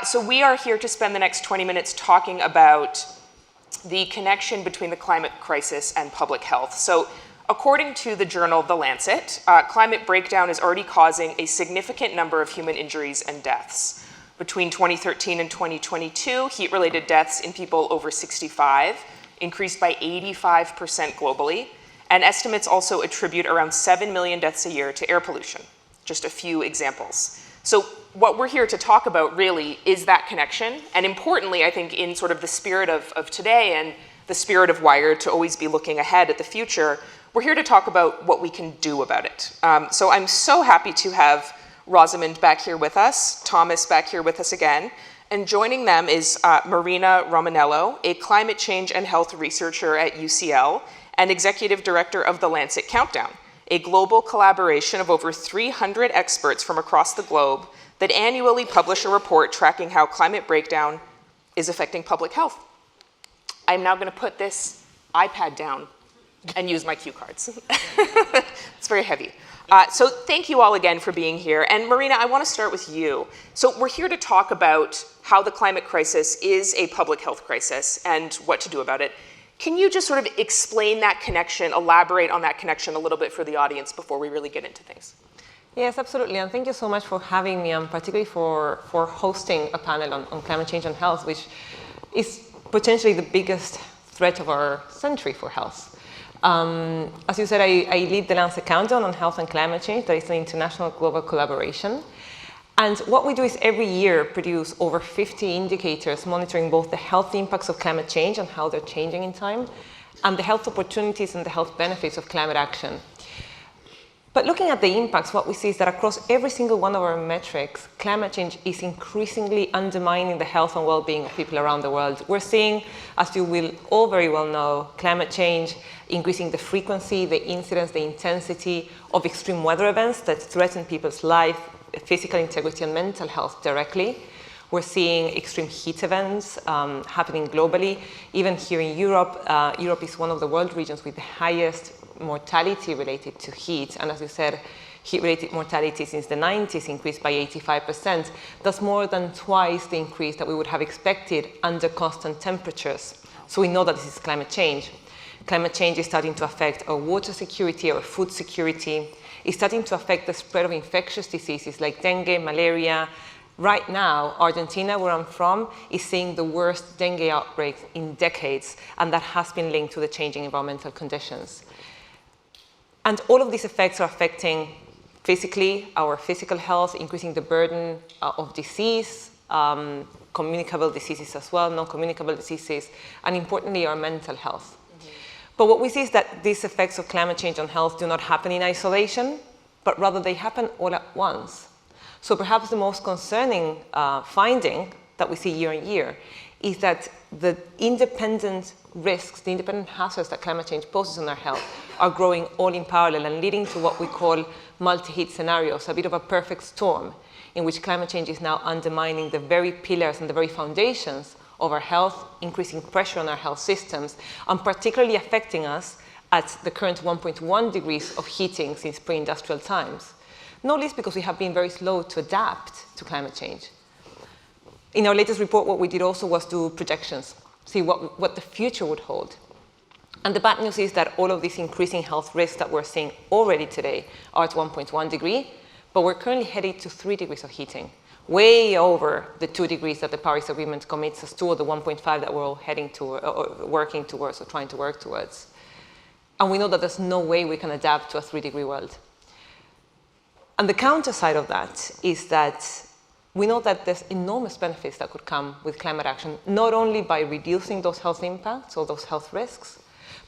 So we are here to spend the next 20 minutes talking about the connection between the climate crisis and public health. So according to the journal The Lancet, climate breakdown is already causing a significant number of human injuries and deaths. Between 2013 and 2022, heat-related deaths in people over 65 increased by 85% globally, and estimates also attribute around 7 million deaths a year to air pollution. Just a few examples. So what we're here to talk about really is that connection, and importantly, I think in sort of the spirit of today and the spirit of Wired to always be looking ahead at the future, we're here to talk about what we can do about it. So I'm so happy to have Rosamond back here with us, Thomas back here with us again, and joining them is Marina Romanello, a climate change and health researcher at UCL and executive director of The Lancet Countdown, a global collaboration of over 300 experts from across the globe that annually publish a report tracking how climate breakdown is affecting public health. I'm now going to put this iPad down and use my cue cards. It's very heavy. So thank you all again for being here. And Marina, I want to start with you. So we're here to talk about how the climate crisis is a public health crisis and what to do about it. Can you just sort of explain that connection, elaborate on that connection a little bit for the audience before we really get into things? Yes, absolutely. And thank you so much for having me, and particularly for hosting a panel on climate change and health, which is potentially the biggest threat of our century for health. As you said, I lead the Lancet Countdown on Health and Climate Change. That is an international global collaboration. And what we do is every year produce over 50 indicators monitoring both the health impacts of climate change and how they're changing in time, and the health opportunities and the health benefits of climate action. But looking at the impacts, what we see is that across every single one of our metrics, climate change is increasingly undermining the health and well-being of people around the world. We're seeing, as you will all very well know, climate change increasing the frequency, the incidence, the intensity of extreme weather events that threaten people's life, physical integrity and mental health directly. We're seeing extreme heat events happening globally. Even here in Europe, Europe is one of the world regions with the highest mortality related to heat. And as you said, heat-related mortality since the 90s increased by 85%. That's more than twice the increase that we would have expected under constant temperatures. So we know that this is climate change. Climate change is starting to affect our water security, our food security. It's starting to affect the spread of infectious diseases like dengue, malaria. Right now, Argentina, where I'm from, is seeing the worst dengue outbreak in decades, and that has been linked to the changing environmental conditions. And all of these effects are affecting physically, our physical health, increasing the burden of disease, communicable diseases as well, non-communicable diseases, and importantly, our mental health. But what we see is that these effects of climate change on health do not happen in isolation, but rather they happen all at once. So perhaps the most concerning finding that we see year on year is that the independent risks, the independent hazards that climate change poses on our health are growing all in parallel and leading to what we call multi-hit scenarios, a bit of a perfect storm in which climate change is now undermining the very pillars and the very foundations of our health, increasing pressure on our health systems, and particularly affecting us at the current 1.1 degrees of heating since pre-industrial times. Not least because we have been very slow to adapt to climate change. In our latest report, what we did also was do projections, see what the future would hold. And the bad news is that all of these increasing health risks that we're seeing already today are at 1.1 degree, but we're currently headed to 3 degrees of heating, way over the 2 degrees that the Paris Agreement commits us to, or the 1.5 that we're all heading to, or working towards, or trying to work towards. And we know that there's no way we can adapt to a 3-degree world. And the counter side of that is that we know that there's enormous benefits that could come with climate action, not only by reducing those health impacts or those health risks,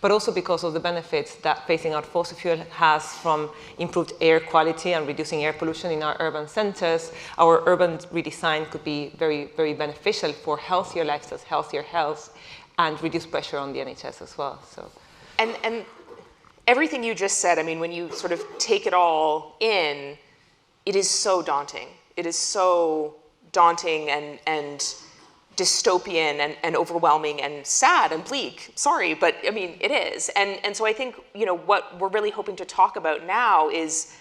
but also because of the benefits that phasing out fossil fuel has from improved air quality and reducing air pollution in our urban centers. Our urban redesign could be very, very beneficial for healthier lifestyles, healthier health, and reduce pressure on the NHS as well. So, and everything you just said, I mean, when you sort of take it all in, it is so daunting. It is so daunting and dystopian and overwhelming and sad and bleak. Sorry, but I mean, it is. And so I think, you know, what we're really hoping to talk about now is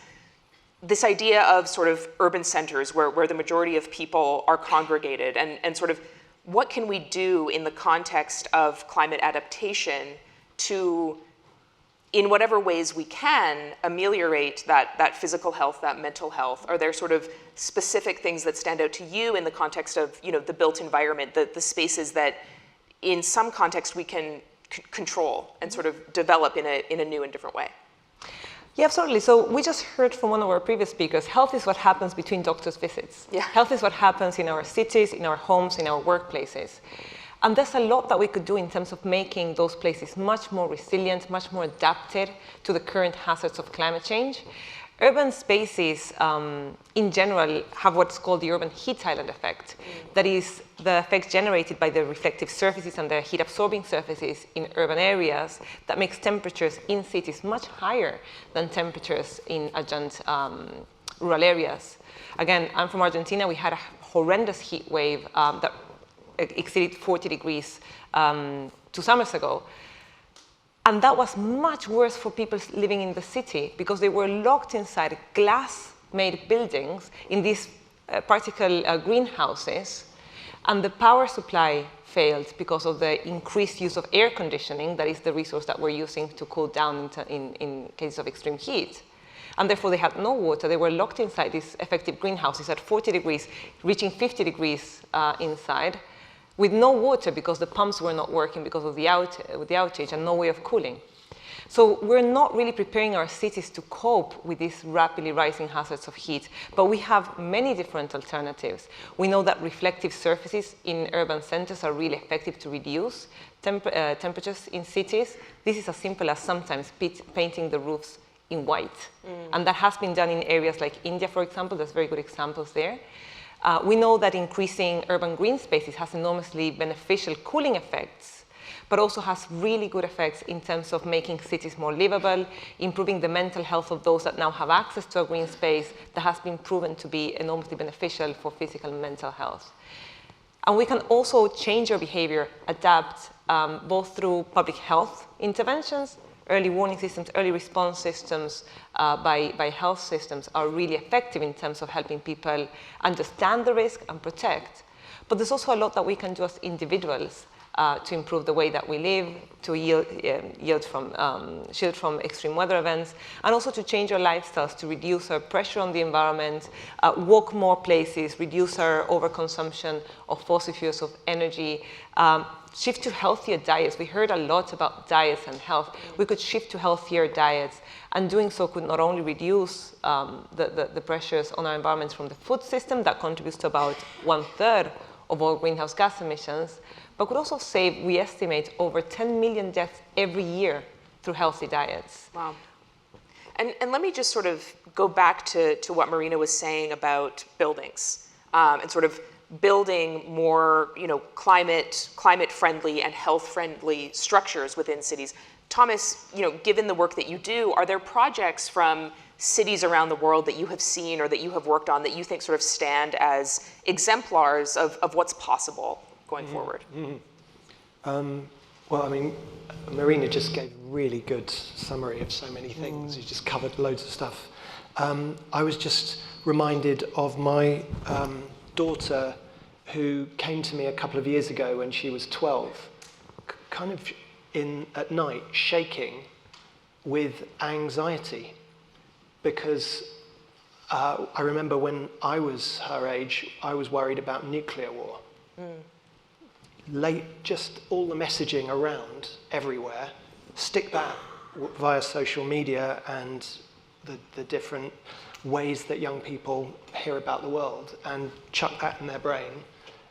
this idea of sort of urban centers where the majority of people are congregated, and sort of what can we do in the context of climate adaptation to, in whatever ways we can, ameliorate that physical health, that mental health? Are there sort of specific things that stand out to you in the context of, you know, the built environment, the spaces that in some context we can control and sort of develop in a new and different way? Yeah, absolutely. So we just heard from one of our previous speakers, health is what happens between doctors' visits. Yeah. Health is what happens in our cities, in our homes, in our workplaces. And there's a lot that we could do in terms of making those places much more resilient, much more adapted to the current hazards of climate change. Urban spaces, in general, have what's called the urban heat island effect. That is the effect generated by the reflective surfaces and the heat-absorbing surfaces in urban areas that makes temperatures in cities much higher than temperatures in adjacent rural areas. Again, I'm from Argentina. We had a horrendous heat wave that exceeded 40 degrees 2 summers ago. And that was much worse for people living in the city because they were locked inside glass-made buildings in these particle greenhouses, and the power supply failed because of the increased use of air conditioning, that is the resource that we're using to cool down in cases of extreme heat. And therefore they had no water. They were locked inside these effective greenhouses at 40 degrees, reaching 50 degrees inside, with no water because the pumps were not working because of the outage and no way of cooling. So we're not really preparing our cities to cope with these rapidly rising hazards of heat, but we have many different alternatives. We know that reflective surfaces in urban centers are really effective to reduce temperatures in cities. This is as simple as sometimes painting the roofs in white. And that has been done in areas like India, for example. There's very good examples there. We know that increasing urban green spaces has enormously beneficial cooling effects, but also has really good effects in terms of making cities more livable, improving the mental health of those that now have access to a green space that has been proven to be enormously beneficial for physical and mental health. And we can also change our behavior, adapt, both through public health interventions. Early warning systems, early response systems by health systems are really effective in terms of helping people understand the risk and protect. But there's also a lot that we can do as individuals to improve the way that we live, to shield from extreme weather events, and also to change our lifestyles, to reduce our pressure on the environment, walk more places, reduce our overconsumption of fossil fuels, of energy, shift to healthier diets. We heard a lot about diets and health. We could shift to healthier diets, and doing so could not only reduce the pressures on our environment from the food system that contributes to about 1/3 of all greenhouse gas emissions, but could also save, we estimate, over 10 million deaths every year through healthy diets. Wow. And let me just sort of go back to what Marina was saying about buildings and sort of building more, you know, climate-friendly and health-friendly structures within cities. Thomas, you know, given the work that you do, are there projects from cities around the world that you have seen or that you have worked on that you think sort of stand as exemplars of what's possible going forward? Well, I mean, Marina just gave a really good summary of so many things. She just covered loads of stuff. I was just reminded of my daughter who came to me a couple of years ago when she was 12, kind of at night, shaking with anxiety, because I remember when I was her age, I was worried about nuclear war. Just all the messaging around everywhere, stick that via social media and the different ways that young people hear about the world, and chuck that in their brain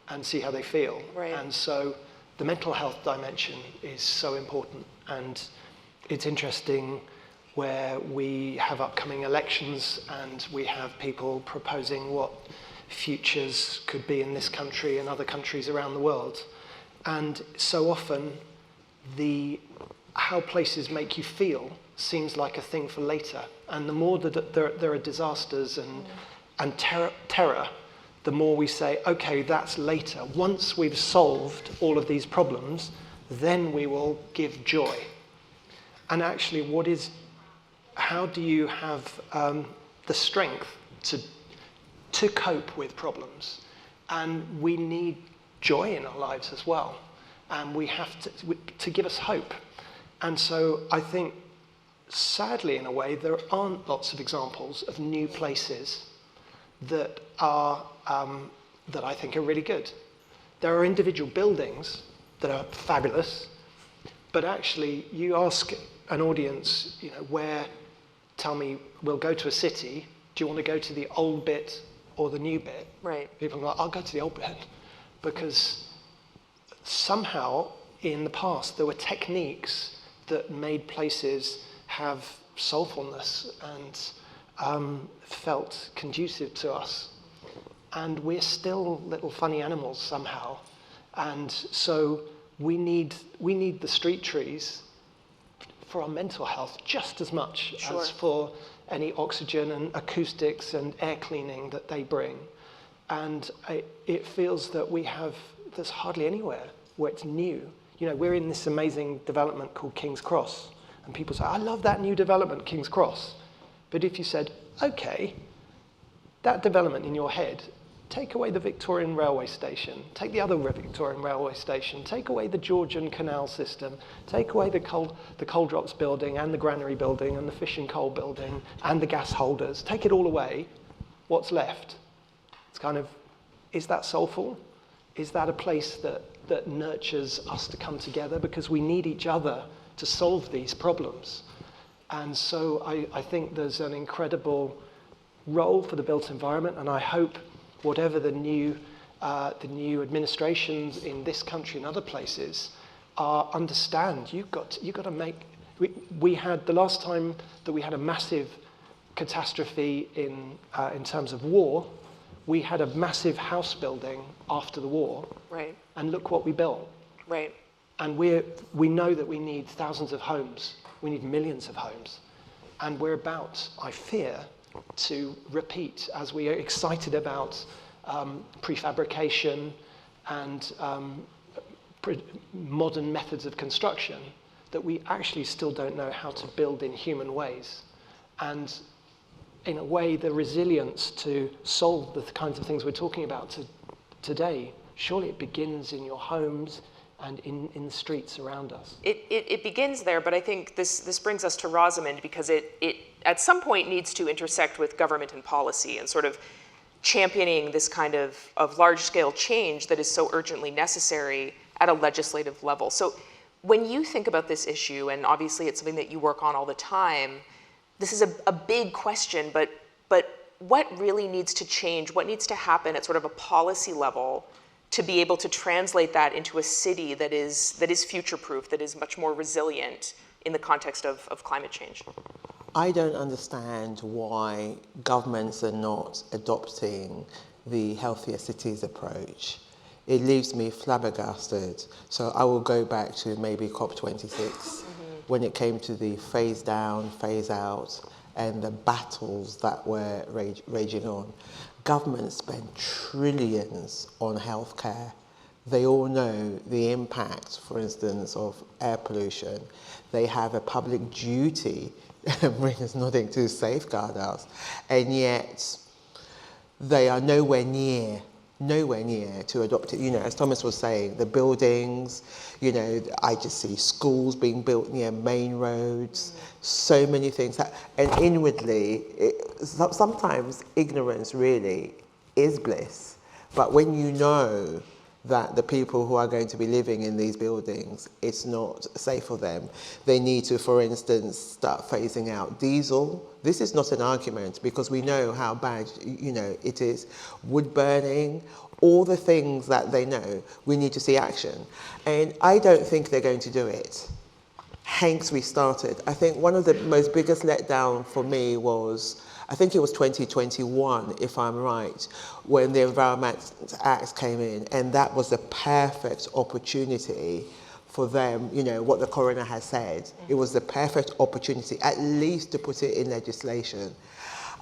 and see how they feel. Right. And so the mental health dimension is so important, and it's interesting where we have upcoming elections and we have people proposing what futures could be in this country and other countries around the world. And so often how places make you feel seems like a thing for later. And the more that there are disasters and terror, the more we say, okay, that's later. Once we've solved all of these problems, then we will give joy. And actually, how do you have the strength to cope with problems. And we need joy in our lives as well. And we have to give us hope. And so I think, sadly, in a way, there aren't lots of examples of new places that are that I think are really good. There are individual buildings that are fabulous, but actually, you ask an audience, tell me, we'll go to a city. Do you want to go to the old bit or the new bit? Right. People are like, I'll go to the old bit, because somehow in the past there were techniques that made places have soulfulness and felt conducive to us. And we're still little funny animals somehow. And so we need the street trees for our mental health just as much as for any oxygen and acoustics and air cleaning that they bring. And it feels that there's hardly anywhere where it's new. We're in this amazing development called King's Cross. And people say, I love that new development, King's Cross. But if you said, okay, that development in your head, take away the Victorian railway station, take the other Victorian railway station, take away the Georgian canal system, take away the coal drops building and the granary building and the fish and coal building and the gas holders, take it all away, what's left? It's kind of, is that soulful? Is that a place that nurtures us to come together? Because we need each other to solve these problems. And so I think there's an incredible role for the built environment, and I hope whatever the new administrations in this country and other places understand, you've got to make. We had the last time that we had a massive catastrophe in terms of war. We had a massive house building after the war, Right. and look what we built. Right. And we know that we need thousands of homes. We need millions of homes, and we're about, I fear, to repeat, as we are excited about prefabrication and modern methods of construction, that we actually still don't know how to build in human ways. And in a way, the resilience to solve the kinds of things we're talking about today, surely it begins in your homes and in the streets around us. It begins there, but I think this brings us to Rosamond, because it at some point needs to intersect with government and policy and sort of championing this kind of large-scale change that is so urgently necessary at a legislative level. So when you think about this issue, and obviously it's something that you work on all the time, this is a big question, but what really needs to change? What needs to happen at sort of a policy level to be able to translate that into a city that is future-proof, that is much more resilient in the context of climate change? I don't understand why governments are not adopting the Healthier Cities approach. It leaves me flabbergasted. So I will go back to maybe COP26, when it came to the phase down, phase out, and the battles that were raging on. Governments spend trillions on healthcare. They all know the impact, for instance, of air pollution. They have a public duty, Marina's nodding, to safeguard us, and yet they are nowhere near to adopt it. As Thomas was saying, the buildings, I just see schools being built near main roads, so many things. And inwardly, sometimes ignorance really is bliss. But when you know that the people who are going to be living in these buildings, it's not safe for them, they need to, for instance, start phasing out diesel. This is not an argument, because we know how bad, it is. Wood burning, all the things that they know, we need to see action. And I don't think they're going to do it. Hence we started. I think one of the most biggest letdown for me was, I think it was 2021, if I'm right, when the Environment Act came in, and that was the perfect opportunity for them, what the coroner has said. It was the perfect opportunity, at least to put it in legislation.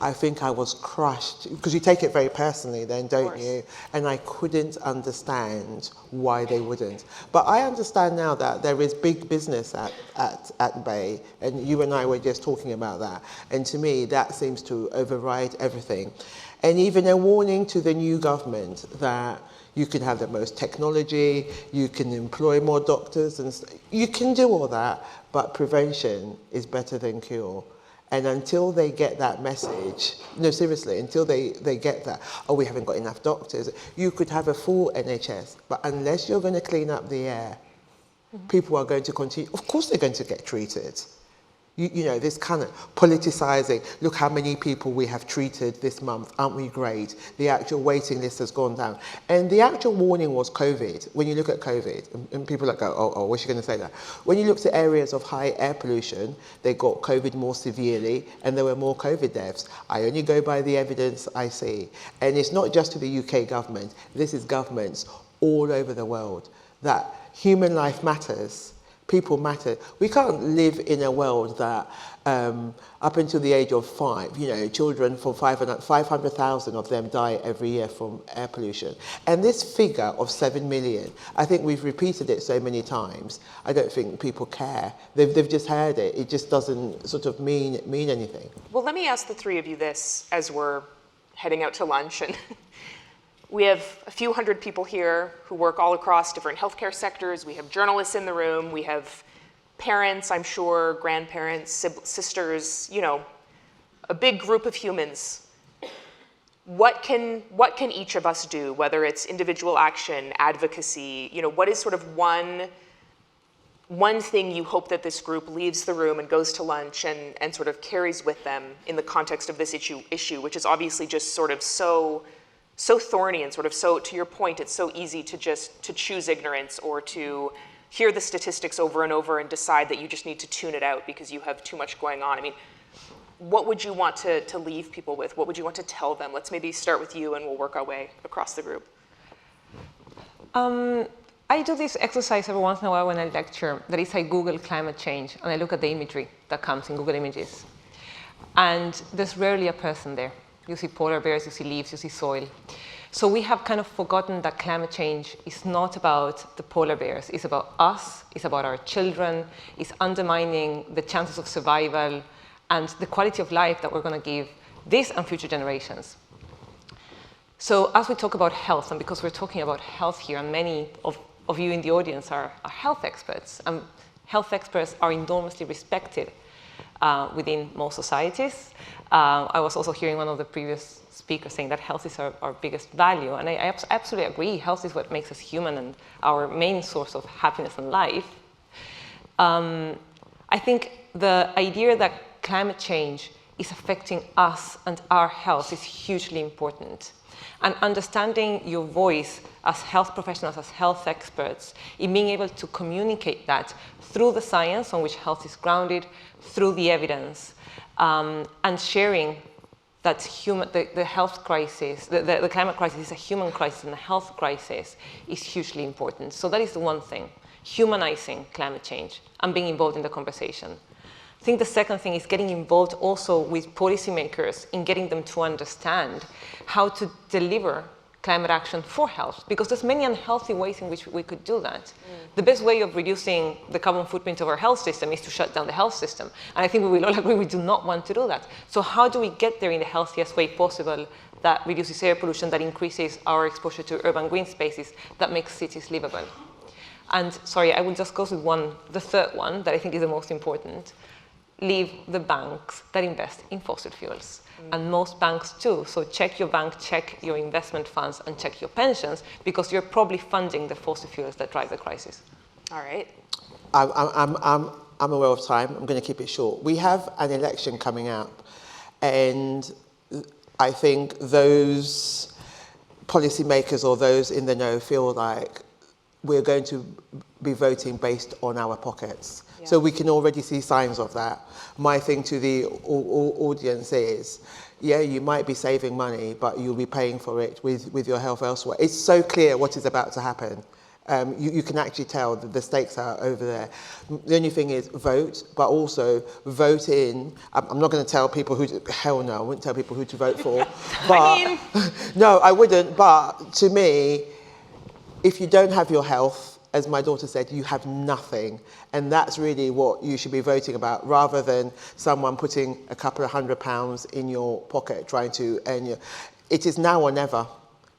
I think I was crushed, because you take it very personally then, don't course. you? And I couldn't understand why they wouldn't. But I understand now that there is big business at bay, and you and I were just talking about that. And to me, that seems to override everything. And even a warning to the new government that you can have the most technology, you can employ more doctors, and you can do all that, but prevention is better than cure. And until they get that message, no, seriously, until they get that, oh, we haven't got enough doctors, you could have a full NHS, but unless you're going to clean up the air, people are going to continue, of course they're going to get treated. You know, this kind of politicizing, look how many people we have treated this month, aren't we great? The actual waiting list has gone down. And the actual warning was COVID. When you look at COVID, and people like go, oh, what's she going to say that? When you looked at areas of high air pollution, they got COVID more severely, and there were more COVID deaths. I only go by the evidence I see. And it's not just to the UK government, this is governments all over the world, that human life matters. People matter. We can't live in a world that up until the age of 5, you know, children for 500,000 of them die every year from air pollution. And this figure of 7 million, I think we've repeated it so many times, I don't think people care. They've just heard it. It just doesn't sort of mean anything. Well, let me ask the three of you this as we're heading out to lunch. And we have a few hundred people here who work all across different healthcare sectors. We have journalists in the room. We have parents, I'm sure, grandparents, sisters, you know, a big group of humans. What can each of us do, whether it's individual action, advocacy, you know, what is sort of one thing you hope that this group leaves the room and goes to lunch and sort of carries with them in the context of this issue, which is obviously just sort of so thorny and sort of so, to your point, it's so easy to choose ignorance or to hear the statistics over and over and decide that you just need to tune it out because you have too much going on. I mean, what would you want to leave people with? What would you want to tell them? Let's maybe start with you and we'll work our way across the group. I do this exercise every once in a while when I lecture. That is, I Google climate change and I look at the imagery that comes in Google Images. And there's rarely a person there. You see polar bears, you see leaves, you see soil. So we have kind of forgotten that climate change is not about the polar bears. It's about us, it's about our children, it's undermining the chances of survival and the quality of life that we're going to give this and future generations. So as we talk about health, and because we're talking about health here, and many of you in the audience are health experts, and health experts are enormously respected within most societies. I was also hearing one of the previous speakers saying that health is our biggest value, and I absolutely agree. Health is what makes us human and our main source of happiness in life. I think the idea that climate change is affecting us and our health is hugely important. And understanding your voice as health professionals, as health experts, in being able to communicate that through the science on which health is grounded, through the evidence, and sharing that the health crisis, the climate crisis is a human crisis and a health crisis is hugely important. So that is the one thing, humanizing climate change and being involved in the conversation. I think the second thing is getting involved also with policymakers in getting them to understand how to deliver climate action for health, because there's many unhealthy ways in which we could do that. The best way of reducing the carbon footprint of our health system is to shut down the health system. And I think we will all agree we do not want to do that. So how do we get there in the healthiest way possible that reduces air pollution, that increases our exposure to urban green spaces, that makes cities livable? And sorry, I will just go with the third one that I think is the most important. Leave the banks that invest in fossil fuels. And most banks do. So check your bank, check your investment funds, and check your pensions, because you're probably funding the fossil fuels that drive the crisis. All right. I'm aware of time. I'm going to keep it short. We have an election coming up, and I think those policymakers or those in the know feel like we're going to be voting based on our pockets. Yeah. So we can already see signs of that. My thing to the audience is, yeah, you might be saving money, but you'll be paying for it with your health elsewhere. It's so clear what is about to happen. You can actually tell that the stakes are over there. The only thing is vote, but also vote in. I'm not going to tell people hell no, I wouldn't tell people who to vote for. But, no, I wouldn't. But to me, if you don't have your health, as my daughter said, you have nothing. And that's really what you should be voting about, rather than someone putting a couple of £100 in your pocket trying to earn your... It is now or never.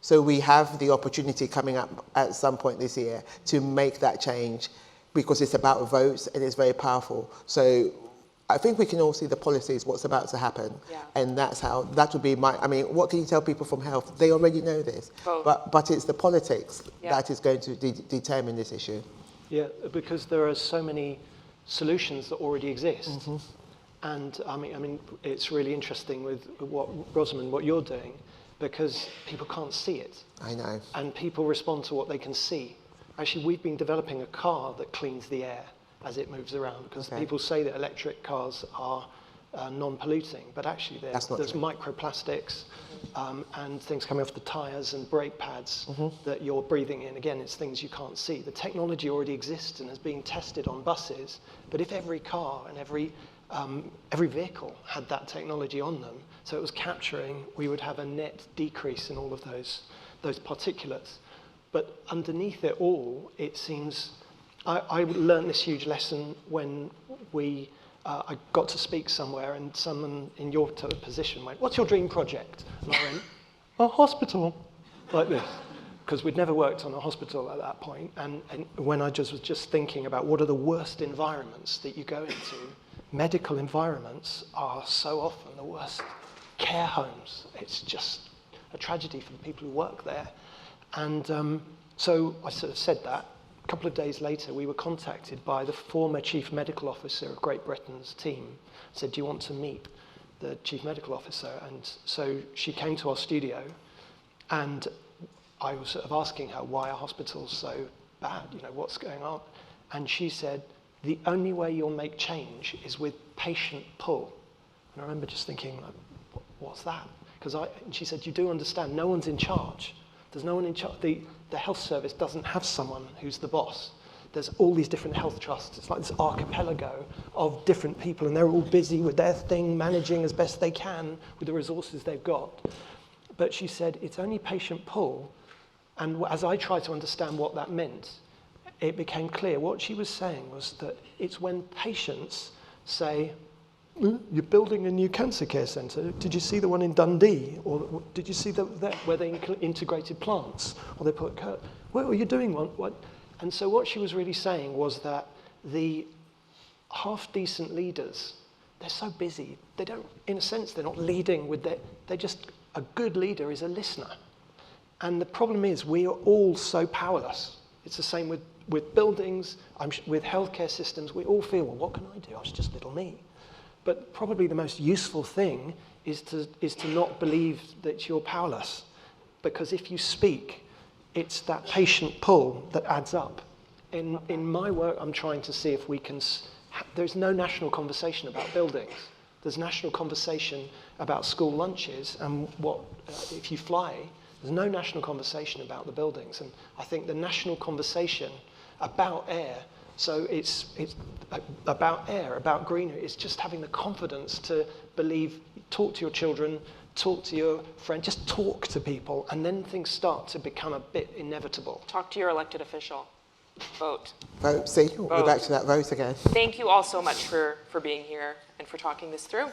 So we have the opportunity coming up at some point this year to make that change, because it's about votes and it's very powerful. So I think we can all see the policies, what's about to happen. Yeah. And that would be I mean, what can you tell people from health? They already know this. But it's the politics that is going to determine this issue. Yeah, because there are so many solutions that already exist. And I mean, it's really interesting with Rosamond, what you're doing, because people can't see it. I know. And people respond to what they can see. Actually, we've been developing a car that cleans the air as it moves around, because people say that electric cars are non-polluting, but actually there's microplastics and things coming off the tyres and brake pads that you're breathing in. Again, it's things you can't see. The technology already exists and is being tested on buses, but if every car and every vehicle had that technology on them, so it was capturing, we would have a net decrease in all of those particulates. But underneath it all, it seems... I learned this huge lesson when I got to speak somewhere, and someone in your position went, "What's your dream project?" And I went, "A hospital," like this, because we'd never worked on a hospital at that point. And when I was just thinking about what are the worst environments that you go into, medical environments are so often the worst. Care homes, it's just a tragedy for the people who work there. And so I sort of said that. A couple of days later, we were contacted by the former chief medical officer of Great Britain's team. Said, "Do you want to meet the chief medical officer?" And so she came to our studio, and I was sort of asking her, why are hospitals so bad? You know, what's going on? And she said, the only way you'll make change is with patient pull. And I remember just thinking, like, what's that? And she said, you do understand, no one's in charge. There's no one in charge. The health service doesn't have someone who's the boss. There's all these different health trusts. It's like this archipelago of different people, and they're all busy with their thing, managing as best they can with the resources they've got. But she said, it's only patient pull. And as I tried to understand what that meant, it became clear. What she was saying was that it's when patients say, "You're building a new cancer care centre. Did you see the one in Dundee? Or did you see where they integrated plants? Or they put, what are you doing? What?" And so what she was really saying was that the half-decent leaders, they're so busy. They don't, in a sense, they're not leading with a good leader is a listener. And the problem is we are all so powerless. It's the same with buildings, with healthcare systems. We all feel, well, what can I do? I was just little me. But probably the most useful thing is to not believe that you're powerless. Because if you speak, it's that patient pull that adds up. In my work, I'm trying to see if we can... There's no national conversation about buildings. There's national conversation about school lunches and if you fly. There's no national conversation about the buildings. And I think the national conversation about air, so it's about air, about greenery, it's just having the confidence to believe, talk to your children, talk to your friend, just talk to people, and then things start to become a bit inevitable. Talk to your elected official. Vote. Vote, see, we're back to that vote again. Thank you all so much for being here and for talking this through.